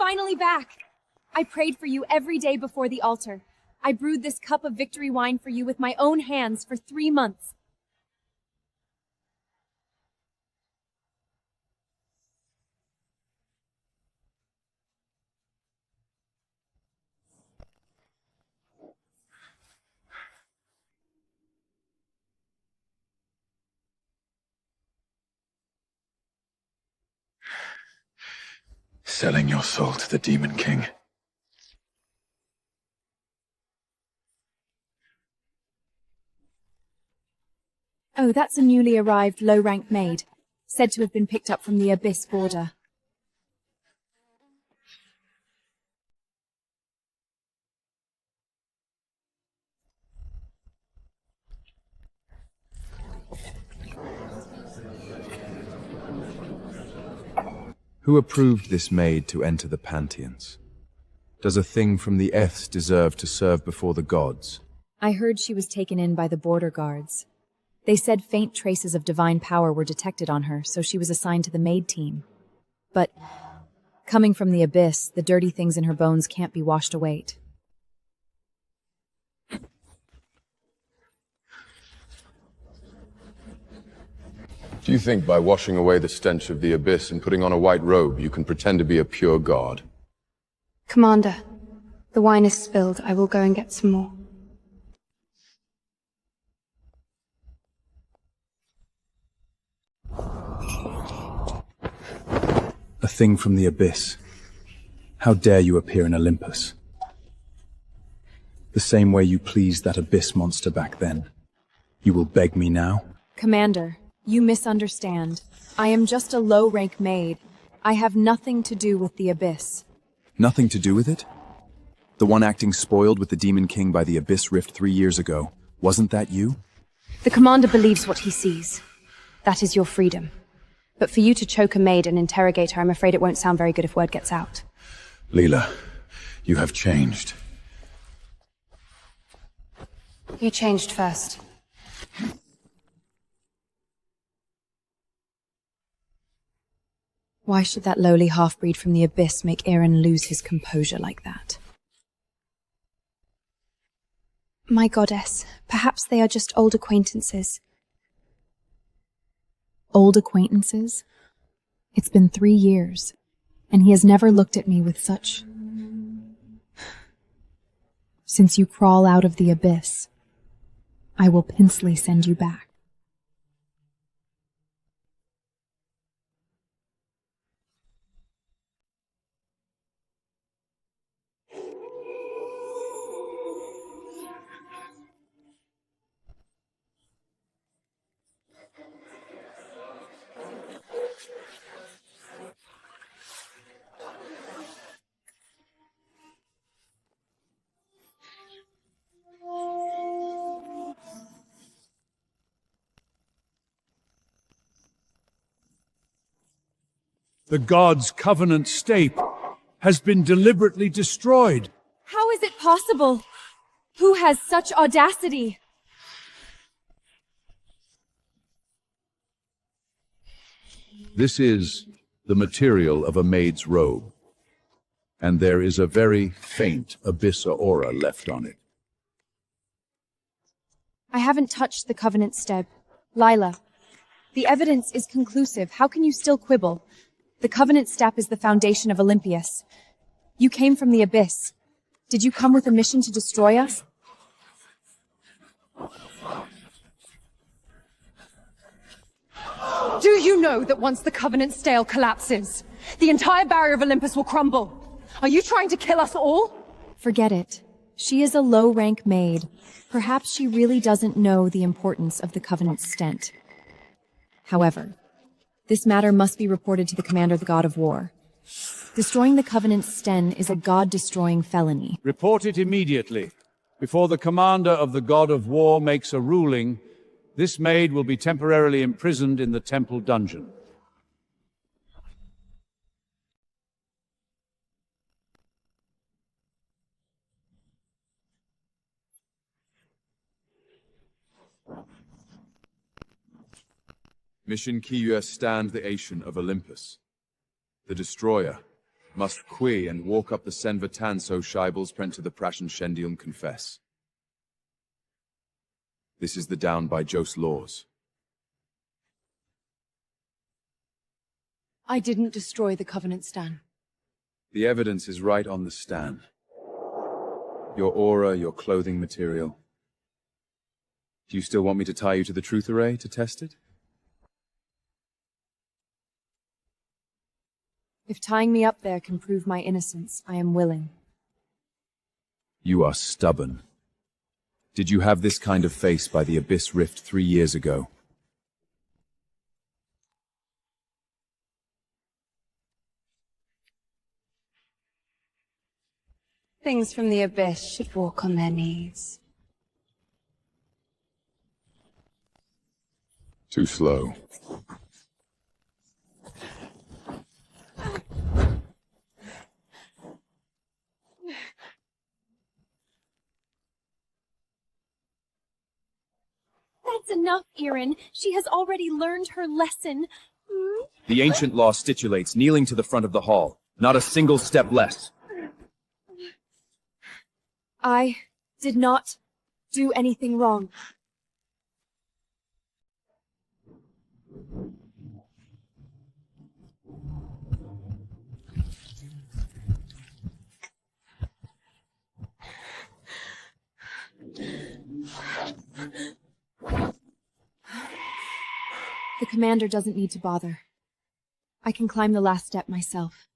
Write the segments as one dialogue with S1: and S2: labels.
S1: finally back! I prayed for you every day before the altar. I brewed this cup of victory wine for you with my own hands for 3 months.
S2: Selling your soul to the Demon King.
S1: Oh, that's a newly arrived low-rank maid, said to have been picked up from the Abyss border.
S3: Who approved this maid to enter the pantheons? Does a thing from the Eths deserve to serve before the gods?
S1: I heard she was taken in by the border guards. They said faint traces of divine power were detected on her, so she was assigned to the Maid team. But, coming from the Abyss, the dirty things in her bones can't be washed away.
S4: Do you think by washing away the stench of the Abyss and putting on a white robe, you can pretend to be a pure god?
S5: Commander, the wine is spilled. I will go and get some more.
S3: A thing from the Abyss. How dare you appear in Olympus? The same way you pleased that Abyss monster back then. You will beg me now?
S1: Commander, you misunderstand. I am just a low-rank maid. I have nothing to do with the Abyss.
S3: Nothing to do with it? The one acting spoiled with the Demon King by the Abyss Rift 3 years ago. Wasn't that you?
S5: The commander believes what he sees. That is your freedom. But for you to choke a maid and interrogate her, I'm afraid it won't sound very good if word gets out.
S2: Lila, you have changed.
S5: You changed first.
S1: Why should that lowly half-breed from the Abyss make Eren lose his composure like that?
S5: My goddess, perhaps they are just old acquaintances.
S1: Old acquaintances? It's been 3 years, and he has never looked at me with such... Since you crawl out of the Abyss, I will pincely send you back.
S6: The gods' covenant stape has been deliberately destroyed.
S1: How is it possible? Who has such audacity?
S6: This is the material of a maid's robe, and there is a very faint Abyssa aura left on it.
S1: I haven't touched the covenant steb. Lila, the evidence is conclusive. How can you still quibble? The covenant step is the foundation of Olympias. You came from the Abyss. Did you come with a mission to destroy us?
S7: Do you know that once the Covenant stele collapses, the entire barrier of Olympus will crumble? Are you trying to kill us all?
S1: Forget it. She is a low-rank maid. Perhaps she really doesn't know the importance of the Covenant's stent. However, this matter must be reported to the commander of the God of War. Destroying the Covenant's sten is a god-destroying felony.
S6: Report it immediately. Before the commander of the God of War makes a ruling, this maid will be temporarily imprisoned in the temple dungeon.
S3: Mission Kiyu stand the Asian of Olympus. The destroyer Must qui and walk up the Senvatan so Scheibels prent to the Praschen Shendium confess. This is the down by Jos laws.
S7: I didn't destroy the Covenant Stan.
S3: The evidence is right on the stand. Your aura, your clothing material. Do you still want me to tie you to the truth array to test it?
S1: If tying me up there can prove my innocence, I am willing.
S3: You are stubborn. Did you have this kind of face by the Abyss Rift 3 years ago?
S5: Things from the Abyss should walk on their knees.
S4: Too slow.
S1: That's enough, Eren. She has already learned her lesson.
S3: The ancient law stipulates kneeling to the front of the hall. Not a single step less.
S1: I did not do anything wrong. The commander doesn't need to bother. I can climb the last step myself.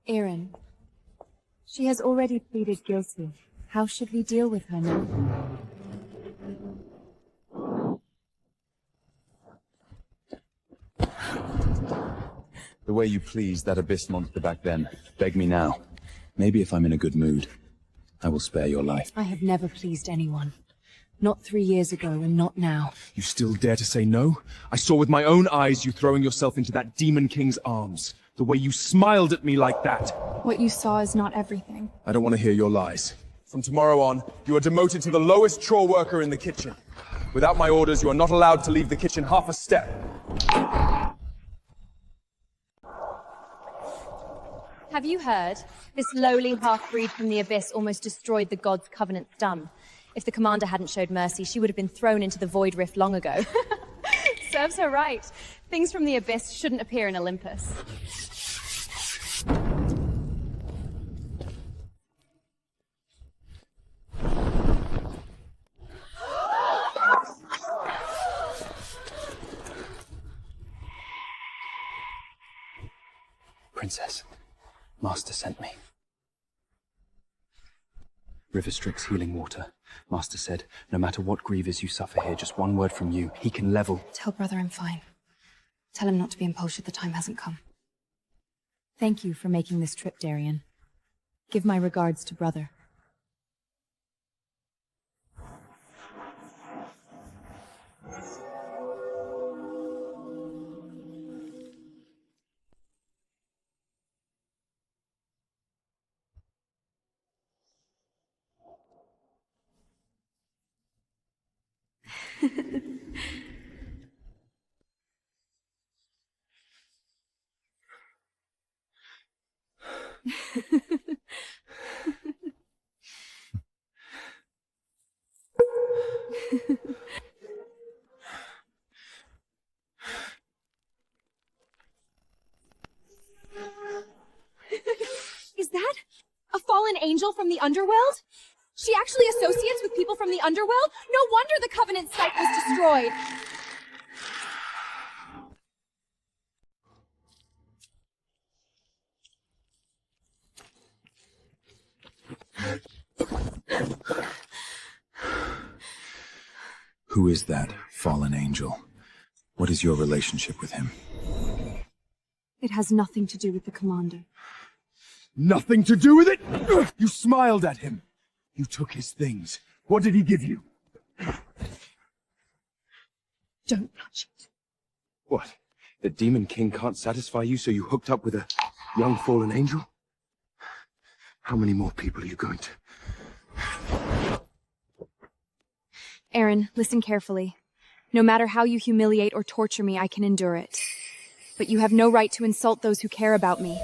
S1: Eren. She has already pleaded guilty. How should we deal with her now?
S3: The way you pleased that Abyss monster back then. Beg me now. Maybe if I'm in a good mood, I will spare your life.
S1: I have never pleased anyone. Not 3 years ago, and not now.
S3: You still dare to say no? I saw with my own eyes you throwing yourself into that Demon King's arms. The way you smiled at me like that.
S7: What you saw is not everything.
S3: I don't want to hear your lies. From tomorrow on, you are demoted to the lowest chore worker in the kitchen. Without my orders, you are not allowed to leave the kitchen half a step.
S5: Have you heard? This lowly half-breed from the Abyss almost destroyed the God's Covenant Stan. If the commander hadn't showed mercy, she would have been thrown into the Void Rift long ago. Serves her right. Things from the Abyss shouldn't appear in Olympus.
S8: Princess, Master sent me. River Strix's healing water. Master said, no matter what grievous you suffer here, just one word from you, he can level.
S5: Tell brother I'm fine. Tell him not to be impulsive, the time hasn't come.
S1: Thank you for making this trip, Darien. Give my regards to brother.
S7: Is that a fallen angel from the Underworld? She actually associates with people from the Underworld? No wonder the Covenant site was destroyed!
S3: Who is that fallen angel? What is your relationship with him?
S1: It has nothing to do with the commander.
S3: Nothing to do with it? You smiled at him. You took his things. What did he give you?
S1: Don't touch it.
S3: What? The Demon King can't satisfy you, so you hooked up with a young fallen angel?
S8: How many more people are you going to...
S7: Eren, listen carefully. No matter how you humiliate or torture me, I can endure it. But you have no right to insult those who care about me.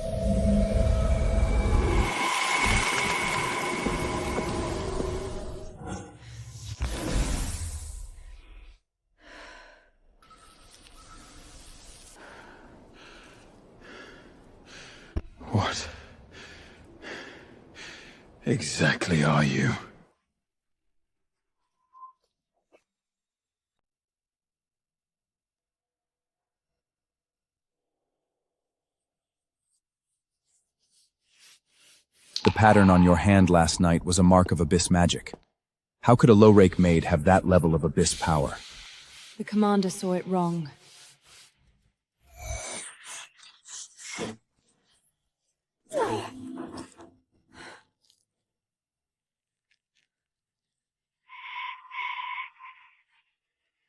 S2: What exactly are you?
S3: The pattern on your hand last night was a mark of Abyss magic. How could a low-rank maid have that level of Abyss power?
S7: The commander saw it wrong.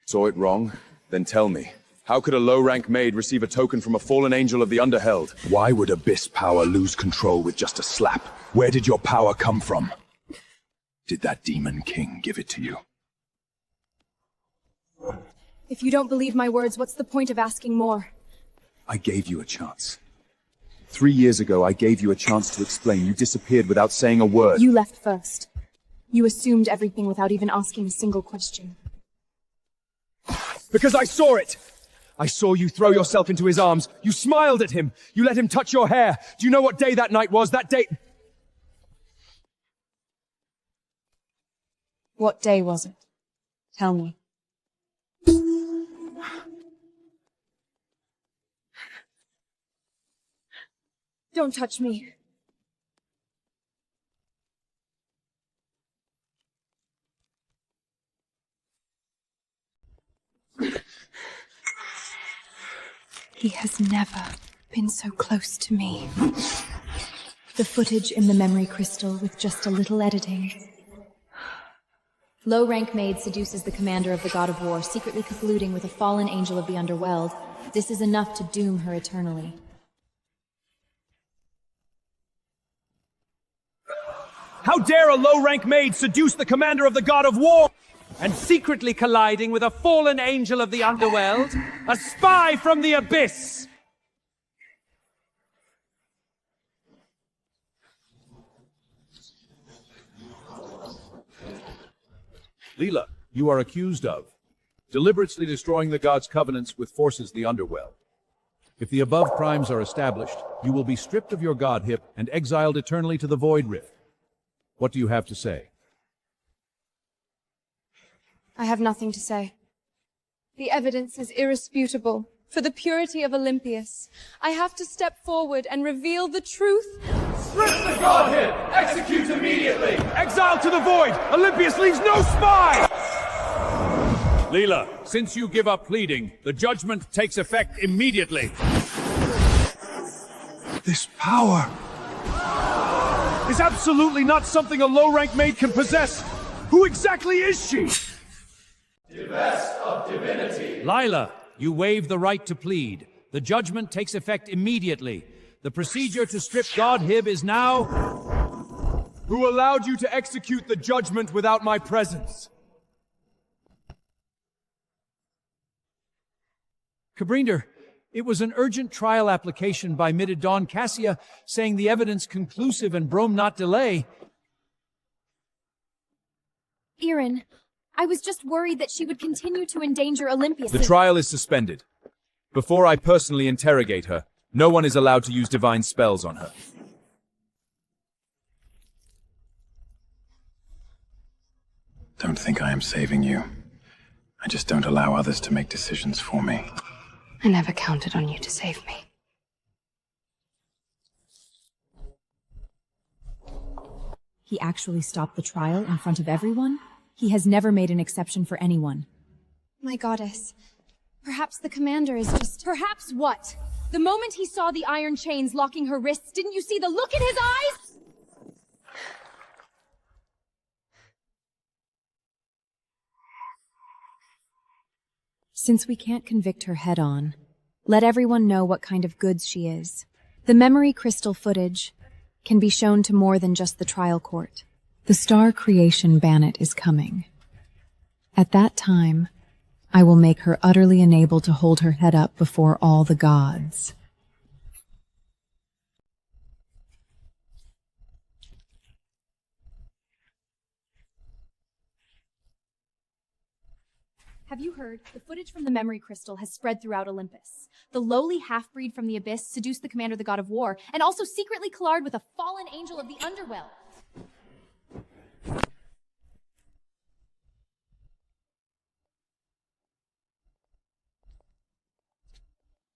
S3: Saw it wrong? Then tell me. How could a low-rank maid receive a token from a fallen angel of the Underheld?
S6: Why would Abyss power lose control with just a slap? Where did your power come from? Did that demon king give it to you?
S7: If you don't believe my words, what's the point of asking more?
S3: I gave you a chance. 3 years ago, I gave you a chance to explain. You disappeared without saying a word.
S7: You left first. You assumed everything without even asking a single question.
S3: Because I saw it! I saw you throw yourself into his arms. You smiled at him. You let him touch your hair. Do you know what day that night was? That day...
S7: What day was it? Tell me. Don't touch me. He has never been so close to me. The footage in the memory crystal with just a little editing.
S1: Low-rank maid seduces the commander of the god of war, secretly colluding with a fallen angel of the Underworld. This is enough to doom her eternally.
S9: How dare a low-rank maid seduce the commander of the god of war? And secretly colliding with a fallen angel of the Underworld, a spy from the Abyss!
S6: Lila, you are accused of deliberately destroying the god's covenants with forces of the Underworld. If the above crimes are established, you will be stripped of your godship and exiled eternally to the Void Rift. What do you have to say?
S7: I have nothing to say. The evidence is irrefutable. For the purity of Olympius, I have to step forward and reveal the truth.
S9: Strip the godhead! Execute immediately! Exile to the void! Olympius leaves no spy!
S6: Lila, since you give up pleading, the judgment takes effect immediately.
S9: This power is absolutely not something a low-rank maid can possess. Who exactly is she?
S10: Divest of divinity.
S6: Lila, you waive the right to plead. The judgment takes effect immediately. The procedure to strip Godhib is now...
S3: Who allowed you to execute the judgment without my presence?
S6: Cabrinder, it was an urgent trial application by Midid Dawn Cassia saying the evidence conclusive and Brome not delay.
S7: Eren, I was just worried that she would continue to endanger Olympius.
S3: The trial is suspended. Before I personally interrogate her, no one is allowed to use divine spells on her.
S2: Don't think I am saving you. I just don't allow others to make decisions for me.
S7: I never counted on you to save me.
S1: He actually stopped the trial in front of everyone? He has never made an exception for anyone.
S7: My goddess, perhaps the commander is just... Perhaps what? The moment he saw the iron chains locking her wrists, didn't you see the look in his eyes?
S1: Since we can't convict her head-on, let everyone know what kind of goods she is. The memory crystal footage, can be shown to more than just the trial court. The Star Creation Bannet is coming. At that time, I will make her utterly unable to hold her head up before all the gods.
S5: Have you heard? The footage from the memory crystal has spread throughout Olympus. The lowly half-breed from the Abyss seduced the commander of the god of war, and also secretly collided with a fallen angel of the Underworld.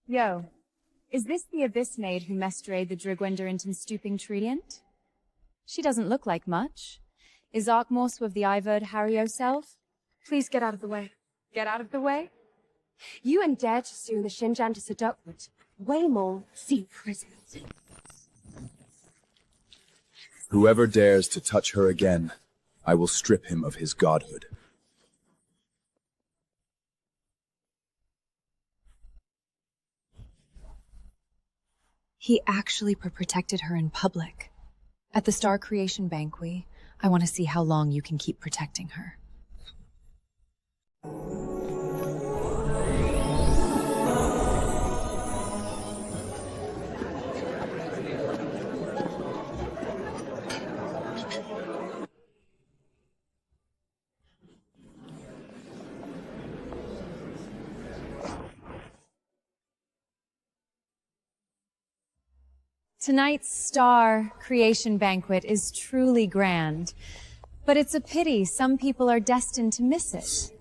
S5: Yo, is this the Abyss maid who mestrayed the Drigwender into stooping treant? She doesn't look like much. Is Arkmorsu of the Iverd Harry self?
S7: Please get out of the way.
S5: Get out of the way?
S7: You and dare to sue the Shinjan to seduct way more see prison.
S3: Whoever dares to touch her again, I will strip him of his godhood.
S1: He actually protected her in public. At the Star Creation Banquet, I want to see how long you can keep protecting her.
S5: Tonight's Star Creation Banquet is truly grand, but it's a pity some people are destined to miss it.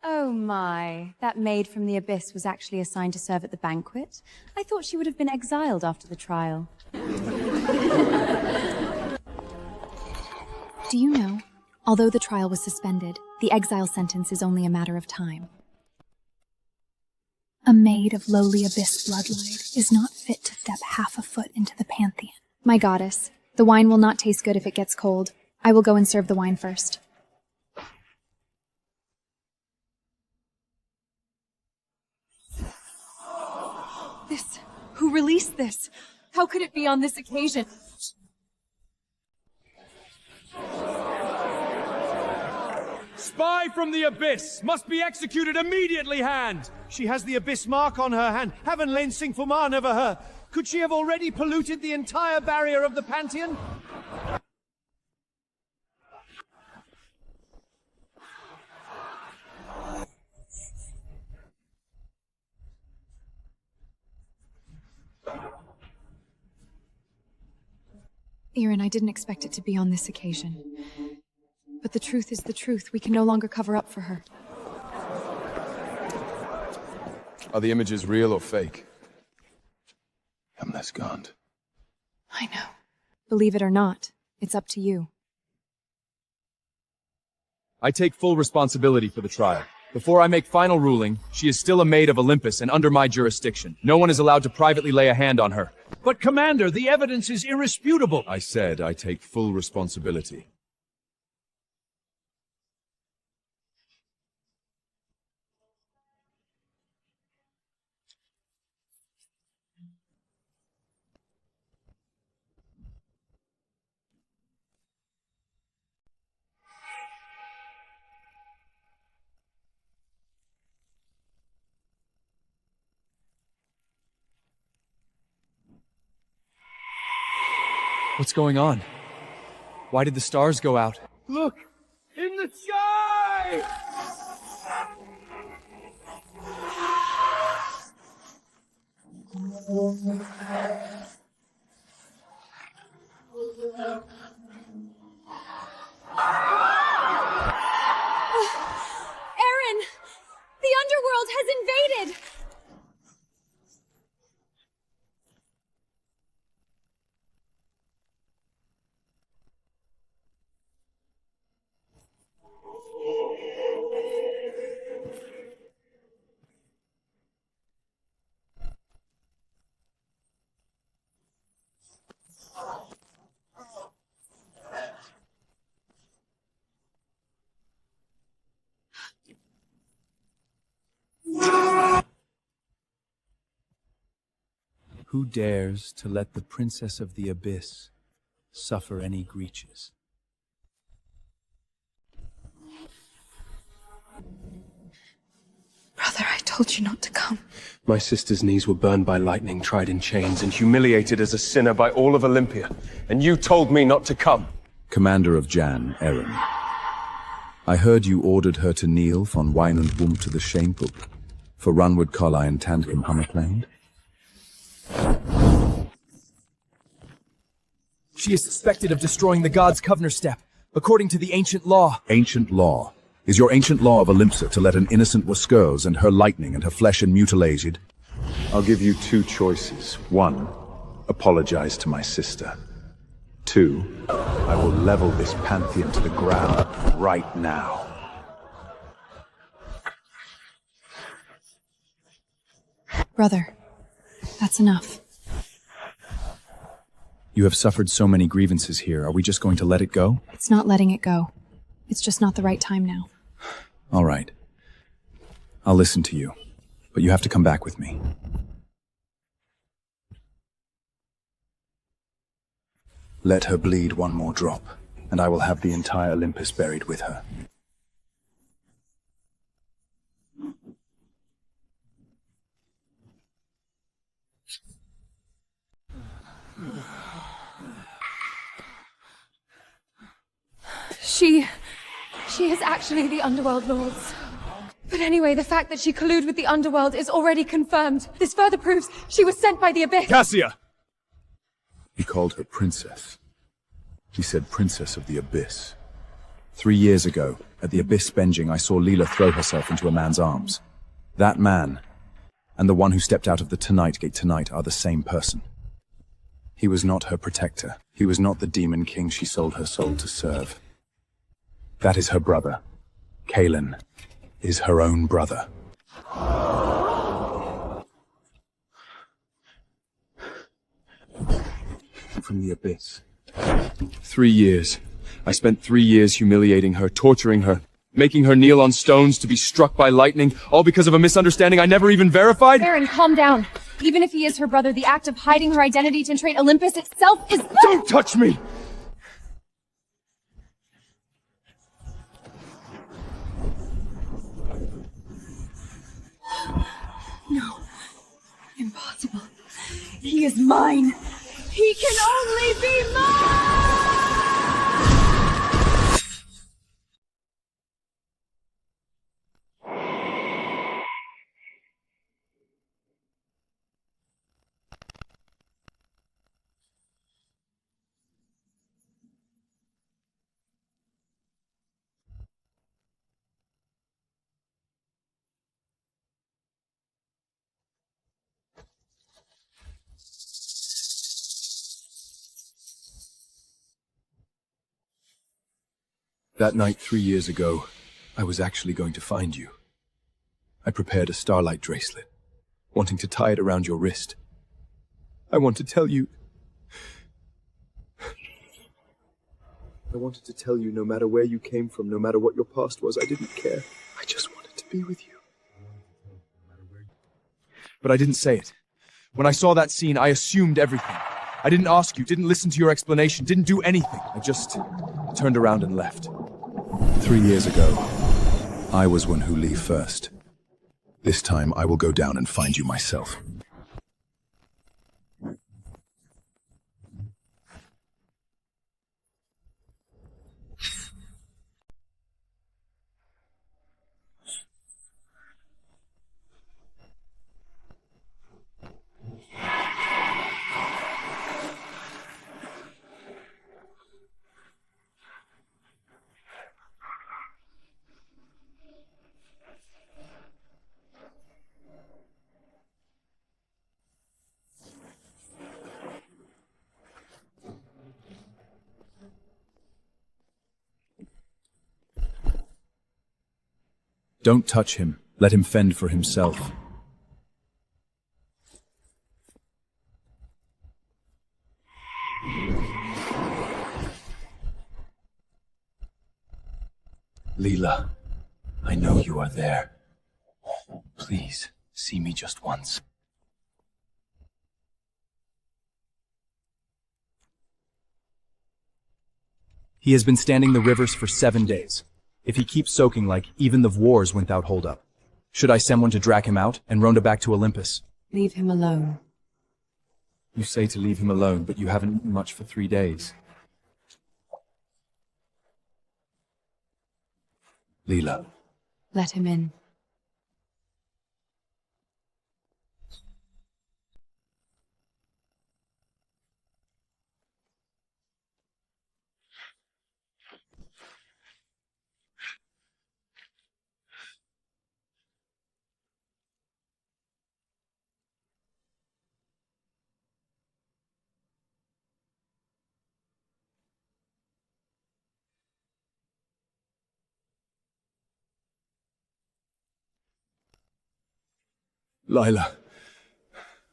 S5: Oh my, that maid from the Abyss was actually assigned to serve at the banquet. I thought she would have been exiled after the trial.
S1: Do you know, although the trial was suspended, the exile sentence is only a matter of time. A maid of lowly Abyss bloodline is not fit to step half a foot into the Pantheon.
S5: My goddess, the wine will not taste good if it gets cold. I will go and serve the wine first.
S1: This? Who released this? How could it be on this occasion?
S9: Spy from the Abyss must be executed immediately, hand! She has the Abyss mark on her hand. Haven't lain sing for ma never her. Could she have already polluted the entire barrier of the Pantheon?
S1: Eren, I didn't expect it to be on this occasion. But the truth is the truth. We can no longer cover up for her.
S4: Are the images real or fake?
S2: Hamnesgard.
S1: I know. Believe it or not, it's up to you.
S3: I take full responsibility for the trial. Before I make final ruling, she is still a maid of Olympus and under my jurisdiction. No one is allowed to privately lay a hand on her.
S9: But Commander, the evidence is irresputable.
S3: I said I take full responsibility. What's going on? Why did the stars go out?
S9: Look! In the sky!
S5: Eren! The Underworld has invaded!
S3: Who dares to let the Princess of the Abyss suffer any breaches?
S7: Brother, I told you not to come.
S11: My sister's knees were burned by lightning, tried in chains, and humiliated as a sinner by all of Olympia. And you told me not to come.
S3: Commander of Jan, Eren. I heard you ordered her to kneel von Wine and Wump to the Shamepuk, for Runward Collai and Tandcom Hummerplained.
S12: She is suspected of destroying the God's Covenant step, according to the ancient law.
S3: Ancient law? Is your ancient law of Olympsa to let an innocent Waskers and her lightning and her flesh and mutilated? I'll give you two choices. One, apologize to my sister. Two, I will level this pantheon to the ground right now.
S1: Brother, that's enough.
S3: You have suffered so many grievances here. Are we just going to let it go?
S1: It's not letting it go. It's just not the right time now.
S3: All right. I'll listen to you, but you have to come back with me. Let her bleed one more drop, and I will have the entire Olympus buried with her.
S7: She is actually the Underworld Lords. But anyway, the fact that she colluded with the Underworld is already confirmed. This further proves she was sent by the Abyss.
S6: Cassia!
S3: He called her princess. He said Princess of the Abyss. 3 years ago, at the Abyss Benjing, I saw Lila throw herself into a man's arms. That man, and the one who stepped out of the Tonight Gate tonight, are the same person. He was not her protector. He was not the demon king she sold her soul to serve. That is her brother. Kalen is her own brother. From the Abyss. 3 years. I spent 3 years humiliating her, torturing her, making her kneel on stones to be struck by lightning, all because of a misunderstanding I never even verified?
S5: Eren, calm down. Even if he is her brother, the act of hiding her identity to infiltrate Olympus itself is—
S3: Don't touch me!
S7: No. Impossible. He is mine. He can only be mine!
S3: That night 3 years ago, I was actually going to find you. I prepared a starlight bracelet, wanting to tie it around your wrist. I want to tell you... I wanted to tell you no matter where you came from, no matter what your past was, I didn't care. I just wanted to be with you. But I didn't say it. When I saw that scene, I assumed everything. I didn't ask you, didn't listen to your explanation, didn't do anything. I just turned around and left. 3 years ago, I was one who leave first. This time, I will go down and find you myself. Don't touch him. Let him fend for himself. Lila, I know you are there. Please, see me just once.
S12: He has been standing the rivers for 7 days. If he keeps soaking like even the wars without hold up. Should I send one to drag him out and roam back to Olympus?
S1: Leave him alone.
S12: You say to leave him alone, but you haven't eaten much for 3 days. Lila.
S1: Let him in.
S12: Lila.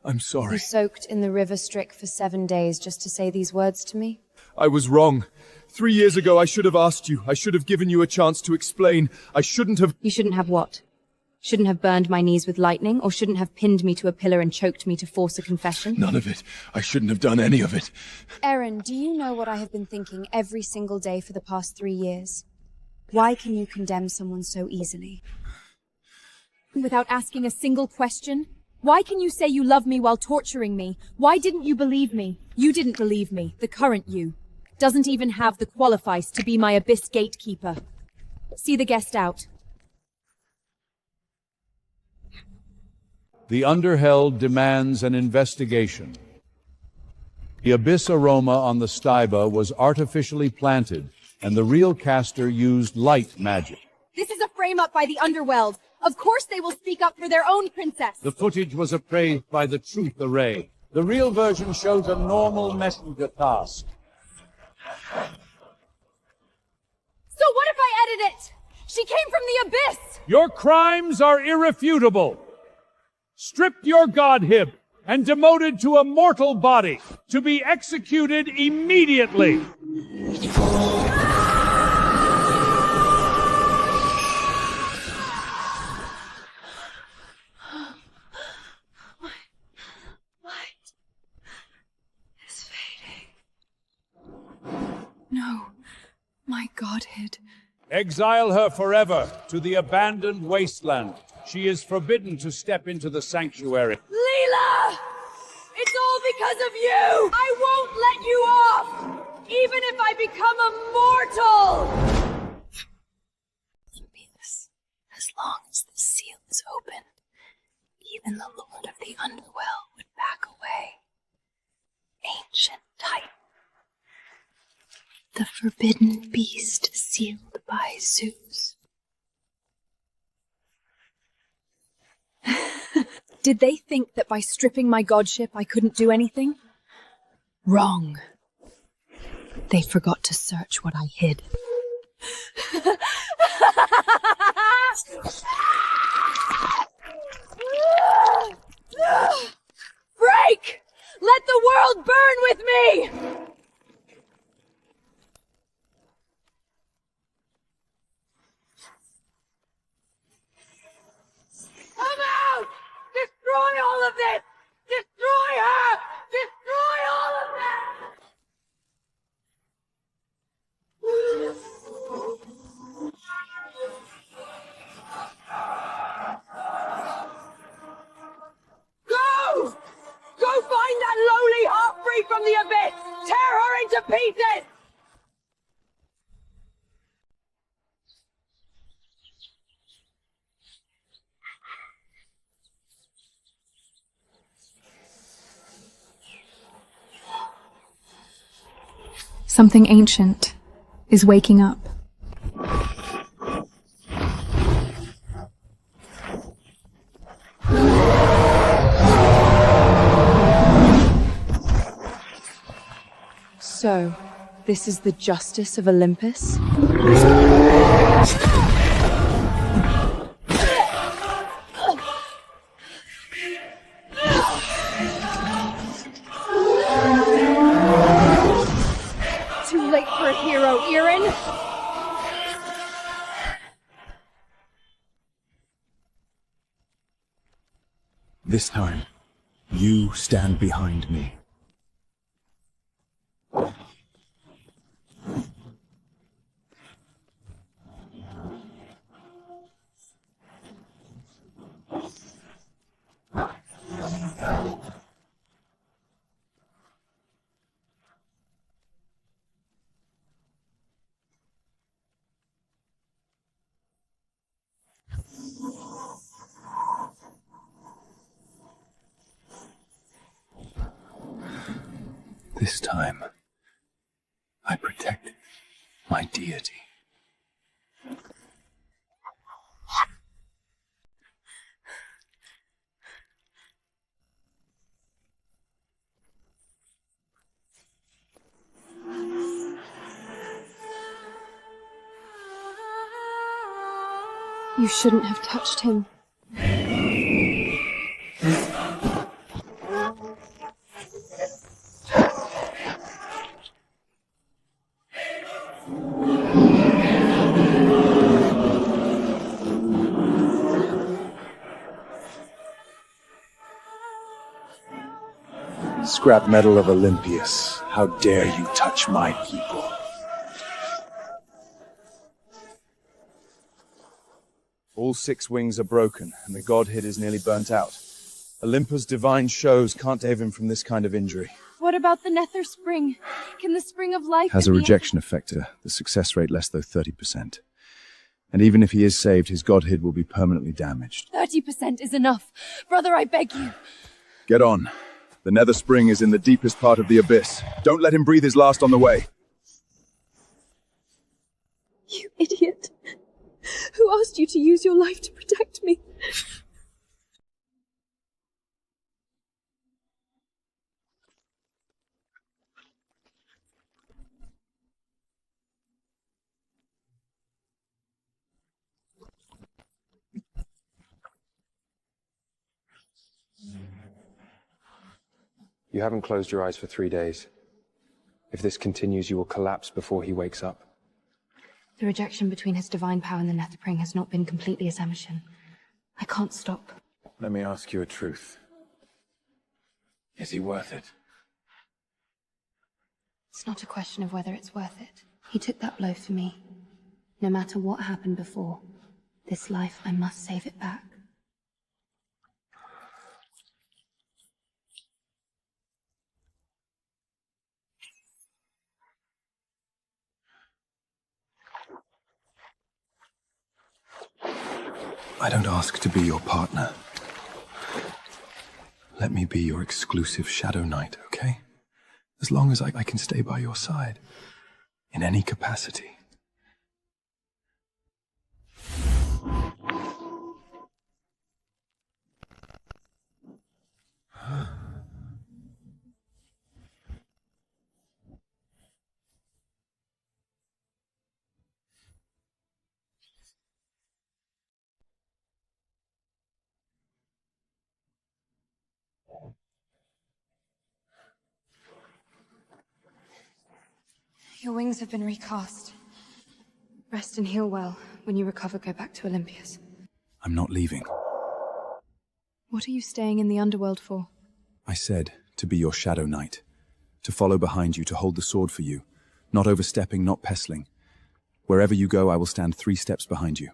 S12: I'm sorry.
S5: You soaked in the river Styx for 7 days just to say these words to me?
S12: I was wrong. 3 years ago, I should have asked you. I should have given you a chance to explain. I shouldn't have...
S5: You shouldn't have what? Shouldn't have burned my knees with lightning, or shouldn't have pinned me to a pillar and choked me to force a confession?
S12: None of it. I shouldn't have done any of it.
S7: Eren, do you know what I have been thinking every single day for the past 3 years? Why can you condemn someone so easily?
S1: Without asking a single question? Why can you say you love me while torturing me? Why didn't you believe me? You didn't believe me. The current you doesn't even have the qualifies to be my Abyss gatekeeper. See the guest out.
S6: The Underheld demands an investigation. The Abyss aroma on the Styba was artificially planted, and the real caster used light magic.
S1: This is a frame-up by the Underworld. Of course they will speak up for their own princess.
S6: The footage was appraised by the Truth Array. The real version shows a normal messenger task.
S1: So what if I edit it? She came from the Abyss!
S6: Your crimes are irrefutable. Stripped your godhip and demoted to a mortal body, to be executed immediately.
S1: No, my godhead.
S6: Exile her forever to the abandoned wasteland. She is forbidden to step into the sanctuary.
S1: Lila! It's all because of you! I won't let you off! Even if I become immortal!
S13: Yes. As long as the seal is open, even the Lord of the Underworld would back away. Ancient Titan. The forbidden beast sealed by Zeus.
S1: Did they think that by stripping my godship I couldn't do anything? Wrong. They forgot to search what I hid. Break! Let the world burn with me! Come out! Destroy all of this! Destroy her! Destroy all of this! Go! Go find that lowly half-breed from the Abyss! Tear her into pieces! Something ancient is waking up. So, this is the justice of Olympus? Too late for a hero, Eren!
S3: This time, you stand behind me. This time, I protected my deity.
S7: You shouldn't have touched him.
S3: Scrap metal of Olympius, how dare you touch my people? All 6 wings are broken, and the godhead is nearly burnt out. Olympus' divine shows can't save him from this kind of injury.
S7: What about the Nether Spring? Can the Spring of Life...
S3: Has a rejection effector, the success rate less though 30%. And even if he is saved, his godhead will be permanently damaged.
S7: 30% is enough. Brother, I beg you.
S3: Get on. The Nether Spring is in the deepest part of the Abyss. Don't let him breathe his last on the way.
S7: You idiot. Who asked you to use your life to protect me?
S8: You haven't closed your eyes for 3 days. If this continues, you will collapse before he wakes up.
S13: The rejection between his divine power and the Netherspring has not been completely as Emerson. I can't stop.
S2: Let me ask you a truth. Is he worth it?
S13: It's not a question of whether it's worth it. He took that blow for me. No matter what happened before, this life, I must save it back.
S3: I don't ask to be your partner. Let me be your exclusive Shadow Knight, okay? As long as I can stay by your side. In any capacity.
S13: Your wings have been recast. Rest and heal well. When you recover, go back to Olympus.
S3: I'm not leaving.
S1: What are you staying in the Underworld for?
S3: I said to be your Shadow Knight. To follow behind you, to hold the sword for you. Not overstepping, not pestling. Wherever you go, I will stand 3 steps behind you.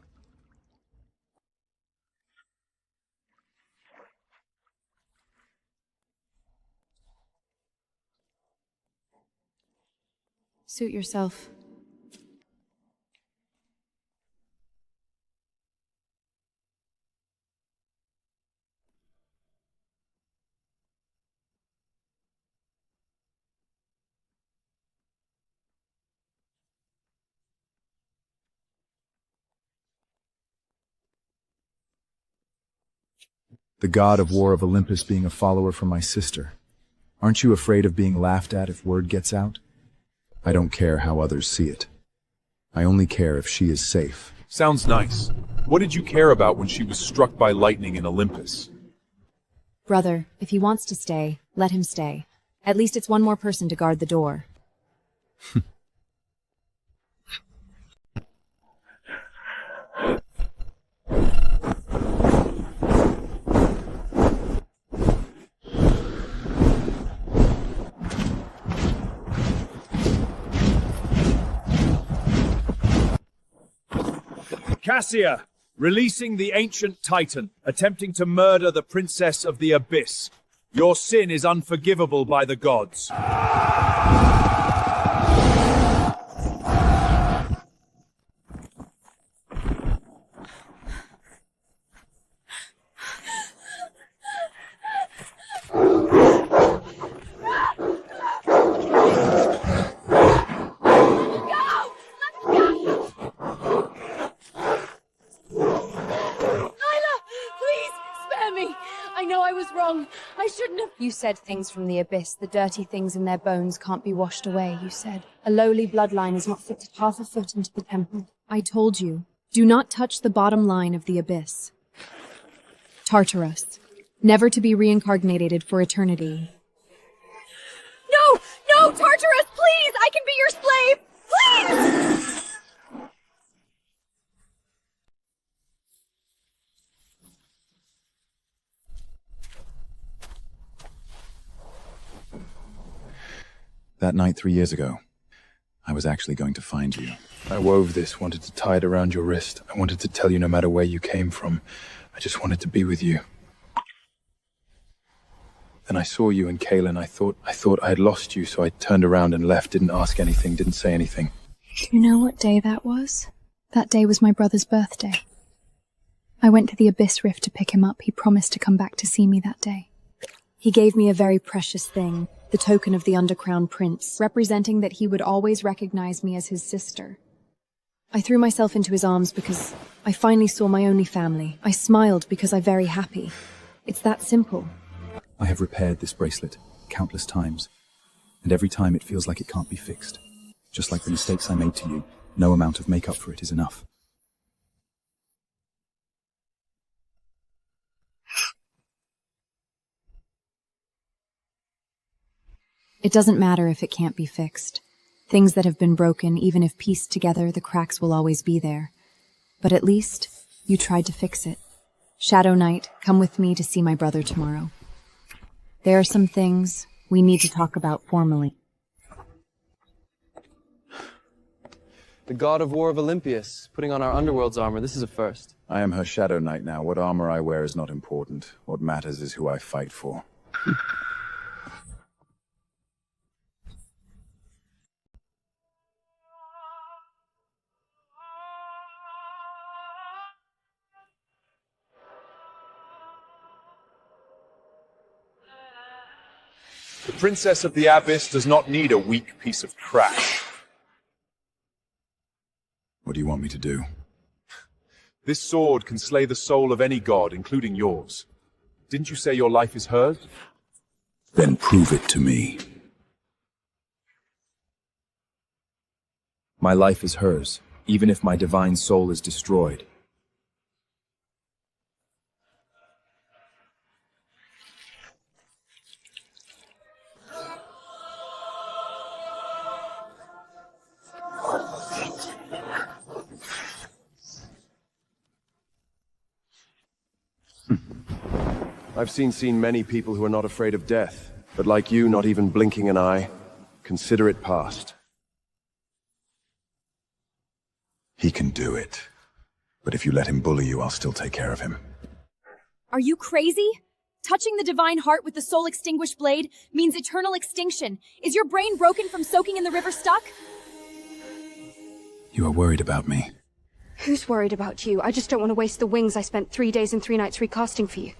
S1: Suit yourself.
S3: The god of war of Olympus being a follower from my sister. Aren't you afraid of being laughed at if word gets out? I don't care how others see it. I only care if she is safe.
S6: Sounds nice. What did you care about when she was struck by lightning in Olympus?
S1: Brother, if he wants to stay, let him stay. At least it's one more person to guard the door.
S6: Cassia, releasing the ancient Titan, attempting to murder the Princess of the Abyss. Your sin is unforgivable by the gods.
S7: You said things from the abyss. The dirty things in their bones can't be washed away, you said. A lowly bloodline is not fit to half a foot into the temple.
S1: I told you, do not touch the bottom line of the abyss. Tartarus, never to be reincarnated for eternity.
S5: No! No, Tartarus, please! I can be your slave! Please!
S2: That night 3 years ago, I was actually going to find you.
S11: I wove this, wanted to tie it around your wrist. I wanted to tell you no matter where you came from. I just wanted to be with you. Then I saw you and Kaelin. I thought I had lost you, so I turned around and left, didn't ask anything, didn't say anything.
S13: Do you know what day that was? That day was my brother's birthday. I went to the Abyss Rift to pick him up. He promised to come back to see me that day.
S1: He gave me a very precious thing, the token of the Undercrown Prince, representing that he would always recognize me as his sister. I threw myself into his arms because I finally saw my only family. I smiled because I'm very happy. It's that simple.
S3: I have repaired this bracelet countless times, and every time it feels like it can't be fixed. Just like the mistakes I made to you, no amount of makeup for it is enough.
S1: It doesn't matter if it can't be fixed. Things that have been broken, even if pieced together, the cracks will always be there. But at least, you tried to fix it. Shadow Knight, come with me to see my brother tomorrow. There are some things we need to talk about formally.
S8: The god of war of Olympius, putting on our Underworld's armor. This is a first.
S2: I am her Shadow Knight now. What armor I wear is not important. What matters is who I fight for.
S6: The Princess of the Abyss does not need a weak piece of trash.
S2: What do you want me to do?
S6: This sword can slay the soul of any god, including yours. Didn't you say your life is hers?
S3: Then prove it to me. My life is hers, even if my divine soul is destroyed.
S11: I've seen many people who are not afraid of death, but like you, not even blinking an eye. Consider it past.
S2: He can do it. But if you let him bully you, I'll still take care of him.
S5: Are you crazy? Touching the divine heart with the soul extinguished blade means eternal extinction. Is your brain broken from soaking in the river stuck?
S2: You are worried about me.
S7: Who's worried about you? I just don't want to waste the wings I spent 3 days and 3 nights recasting for you.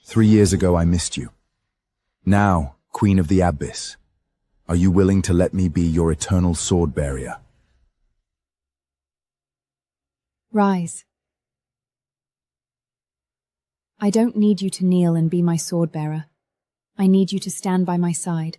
S3: "3 years ago I missed you. Now, Queen of the Abyss, are you willing to let me be your eternal sword barrier?"
S1: Rise. I don't need you to kneel and be my sword bearer. I need you to stand by my side.